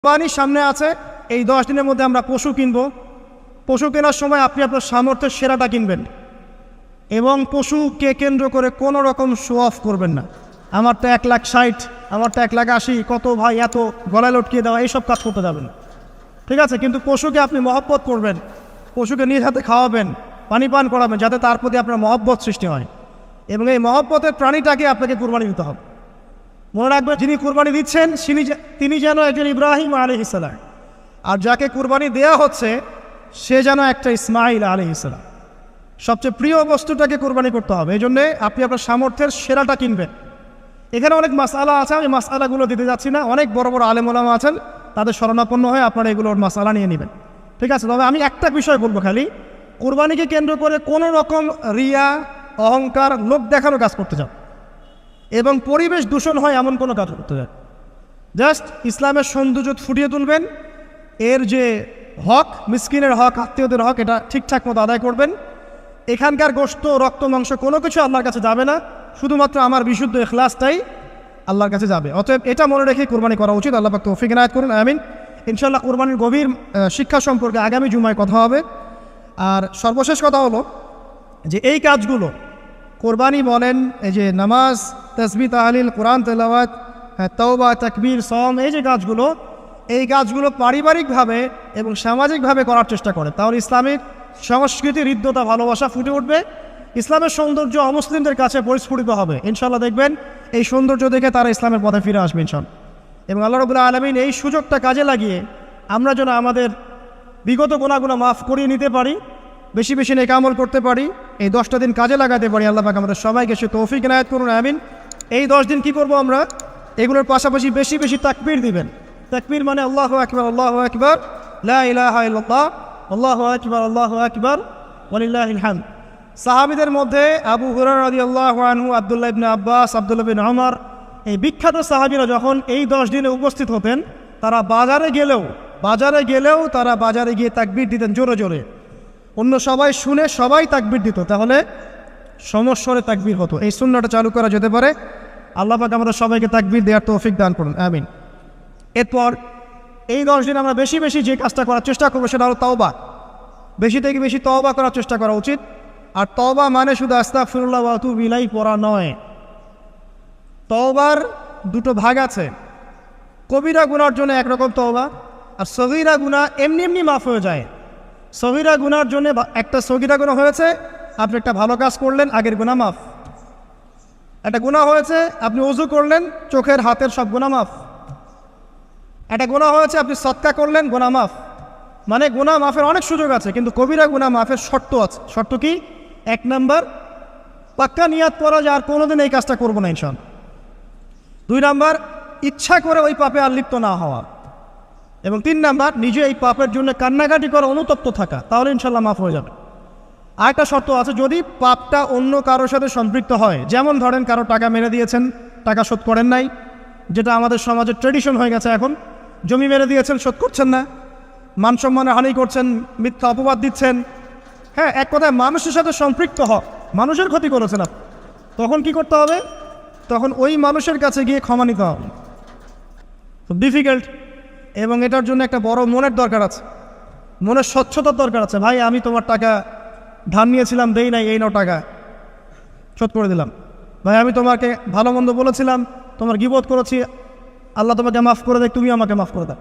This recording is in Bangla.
কোরবানির সামনে আছে, এই 10 দিনের মধ্যে আমরা পশু কিনব। পশু কেনার সময় আপনি আপনার সামর্থ্যের সেরাটা কিনবেন এবং পশুকে কেন্দ্র করে কোনো রকম শো অফ করবেন না। আমারটা 1,60,000, আমারটা 1,80,000, কত ভাই এত গলায় লটকিয়ে দেওয়া, এইসব কাজ করতে যাবেন, ঠিক আছে? কিন্তু পশুকে আপনি মহব্বত করবেন, পশুকে নিজ হাতে খাওয়াবেন, পানি পান করাবেন, যাতে তার প্রতি আপনার মহব্বত সৃষ্টি হয় এবং এই মহব্বতের প্রাণীটাকে আপনাকে কুরবানি দিতে হবে। মনে রাখবেন, যিনি কুরবানি দিচ্ছেন তিনি যেন একজন ইব্রাহিম আলাইহিস সালাম, আর যাকে কুরবানি দেয়া হচ্ছে সে যেন একটা ইসমাইল আলাইহিস সালাম। সবচেয়ে প্রিয় বস্তুটাকে কুরবানি করতে হবে। এই জন্যে আপনি আপনার সামর্থ্যের সেরাটা কিনবেন। এখানে অনেক মাসআলা আছে, আমি মাসআলাগুলো দিতে যাচ্ছি না। অনেক বড় বড় আলেম ওলামা আছেন, তাদের শরণাপন্ন হয়ে আপনারা এগুলোর মাসআলা নিয়ে নেবেন, ঠিক আছে? তবে আমি একটা বিষয় বলবো, খালি কুরবানিকে কেন্দ্র করে কোনো রকম রিয়া, অহংকার, লোক দেখানো কাজ করতে যান এবং পরিবেশ দূষণ হয় এমন কোনো কাজ করতে যান। জাস্ট ইসলামের সৌন্দর্য ফুটিয়ে তুলবেন, এর যে হক, মিসকিনের হক, আত্মীয়দের হক, এটা ঠিকঠাক মতো আদায় করবেন। এখানকার গোশত, রক্ত, মাংস কোনো কিছু আল্লাহর কাছে যাবে না, শুধুমাত্র আমার বিশুদ্ধ ইখলাসটাই আল্লাহর কাছে যাবে। অতএব এটা মনে রেখে কুরবানি করা উচিত। আল্লাহ পাক তৌফিক ইনায়াত করুন, আমিন। ইনশাআল্লাহ কুরবানির গভীর শিক্ষা সম্পর্কে আগামী জুমায় কথা হবে। আর সর্বশেষ কথা হলো যে এই কাজগুলো, কোরবানি বলেন, এই যে নামাজ, তাসবিহ, তাহলিল, কোরআন তেলাওয়াত, তাওবা, তাকবীর, সওম, এই যে কাজগুলো, এই কাজগুলো পারিবারিকভাবে এবং সামাজিকভাবে করার চেষ্টা করে, তাহলে ইসলামিক সংস্কৃতি, হৃদ্যতা, ভালোবাসা ফুটে উঠবে। ইসলামের সৌন্দর্য অমুসলিমদের কাছে পরিস্ফুটিত হবে। ইনশাআল্লাহ দেখবেন এই সৌন্দর্য দেখে তারা ইসলামের পথে ফিরে আসবে ইনশাআল্লাহ। এবং আল্লাহ রাব্বুল আলামিন এই সুযোগটা কাজে লাগিয়ে আমরা যেন আমাদের বিগত গুনাহগুলো মাফ করিয়ে নিতে পারি, বেশি বেশি নেক আমল করতে পারি, এই 10টা দিন কাজে লাগাতে পারি। আল্লাহ পাক আমাদের সবাইকে সে তৌফিক ইনায়াত করুন, আমিন। এই 10 দিন কি করব আমরা? এগুলোর পাশাপাশি বেশি বেশি তাকবীর দিবেন। তাকবীর মানে আল্লাহু আকবার, আল্লাহু আকবার, লা ইলাহা ইল্লাল্লাহ, আল্লাহু আকবার, আল্লাহু আকবার, ওয়ালিল্লাহিল হামদ। সাহাবীদের মধ্যে আবু হুরায়রা রাদিয়াল্লাহু আনহু, আব্দুল্লাহ ইবনে আব্বাস, আব্দুল্লাহ বিন ওমর, এই বিখ্যাত সাহাবীরা যখন এই 10 দিনে উপস্থিত হতেন, তারা বাজারে গেলেও তারা বাজারে গিয়ে তাকবীর দিতেন জোরে জোরে। অন্য সবাই শুনে সবাই তাকবীর দিত, তাহলে সমস্বরে তাকবীর হতো। এই সুন্নাহটা চালু করা যেতে পারে। আল্লাহ পাক আমাদের সবাইকে তাকবীর দেওয়ার তৌফিক দান করুন, আমিন। এরপর এই 10 দিন আমরা বেশি বেশি যে কাজটা করার চেষ্টা করবো সেটা হলো তওবা। বেশি থেকে বেশি তওবা করার চেষ্টা করা উচিত। আর তওবা মানে শুধু আস্তাগফিরুল্লাহ ওয়া আতুবু ইলাইহি পড়া নয়। তওবার দুটো ভাগ আছে। কবিরা গুনার জন্য একরকম তওবা, আর সগীরা গুনাহ এমনি এমনি মাফ হয়ে যায়। সগীরা গুনার জন্য একটা সগীরা গুনাহ হয়েছে, আপনি একটা ভালো কাজ করলেন, আগের গুনাহ মাফ। একটা গুনাহ হয়েছে, আপনি ওযু করলেন, চোখের হাতের সব গুনাহ মাফ। একটা গুনাহ হয়েছে, আপনি সদকা করলেন, গুনাহ মাফ। মানে গুনাহ মাফের অনেক সুযোগ আছে, কিন্তু কবিরা গুনাহ মাফের শর্ত আছে। শর্ত কি? 1 নাম্বার, পাক্কা নিয়াত করা যে আর কোনোদিন এই কাজটা করবো না ইনশাআল্লাহ। 2 নাম্বার, ইচ্ছা করে ওই পাপে আর লিপ্ত না হওয়া। এবং 3 নাম্বার, নিজে এই পাপের জন্য কান্নাকাটি করে অনুতপ্ত থাকা, তাহলে ইনশাআল্লাহ মাফ হয়ে যাবে। আরেকটা শর্ত আছে, যদি পাপটা অন্য কারোর সাথে সম্পৃক্ত হয়, যেমন ধরেন কারো টাকা মেরে দিয়েছেন, টাকা শোধ করেন নাই, যেটা আমাদের সমাজের ট্রেডিশন হয়ে গেছে এখন। জমি মেরে দিয়েছেন, শোধ করছেন না, মান সম্মানে হানি করছেন, মিথ্যা অপবাদ দিচ্ছেন, হ্যাঁ, এক কথায় মানুষের সাথে সম্পৃক্ত হওয়া, মানুষের ক্ষতি করেছেন আপনি, তখন কি করতে হবে? তখন ওই মানুষের কাছে গিয়ে ক্ষমা নিতে হবে। খুব ডিফিকাল্ট, এবং এটার জন্য একটা বড় মনের দরকার আছে, মনের স্বচ্ছতার দরকার আছে। ভাই, আমি তোমার টাকা ধার নিয়েছিলাম, দেই নাই, এই নাও টাকা, শোধ করে দিলাম। ভাই, আমি তোমাকে ভালো মন্দ বলেছিলাম, তোমার গীবত করেছি, আল্লাহ তোমাকে মাফ করে দেয়, তুমি আমাকে মাফ করে দাও।